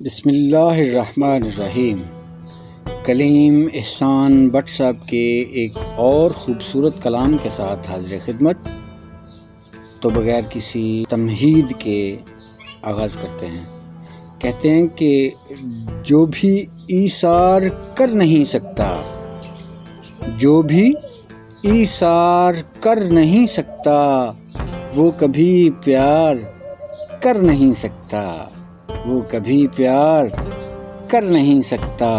بسم اللہ الرحمن الرحیم۔ کلیم احسان بٹ صاحب کے ایک اور خوبصورت کلام کے ساتھ حاضر خدمت، تو بغیر کسی تمہید کے آغاز کرتے ہیں۔ کہتے ہیں کہ جو بھی ایثار کر نہیں سکتا، جو بھی ایثار کر نہیں سکتا، وہ کبھی پیار کر نہیں سکتا، وہ کبھی پیار کر نہیں سکتا۔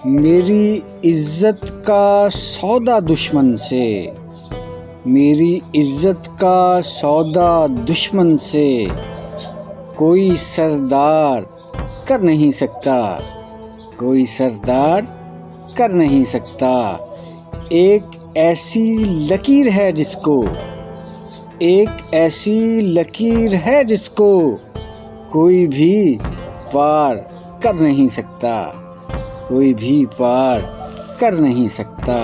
میری عزت کا سودا دشمن سے، میری عزت کا سودا دشمن سے کوئی سردار کر نہیں سکتا، کوئی سردار کر نہیں سکتا۔ ایک ایسی لکیر ہے جس کو، ایک ایسی لکیر ہے جس کو کوئی بھی پار کر نہیں سکتا، کوئی بھی پار کر نہیں سکتا۔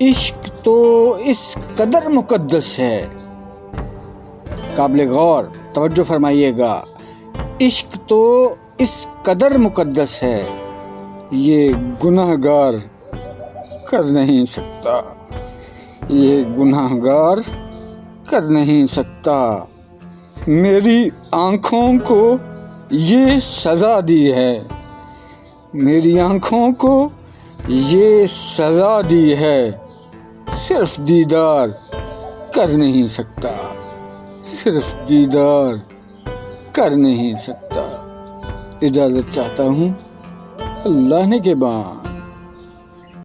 عشق تو اس قدر مقدس ہے، قابل غور توجہ فرمائیے گا، عشق تو اس قدر مقدس ہے، یہ گناہ گار کر نہیں سکتا، یہ گناہ گار کر نہیں سکتا۔ میری آنکھوں کو یہ سزا دی ہے، میری آنکھوں کو یہ سزا دی ہے، صرف دیدار کر نہیں سکتا، صرف دیدار کر نہیں سکتا۔ اجازت چاہتا ہوں اللہ نے کے بعد۔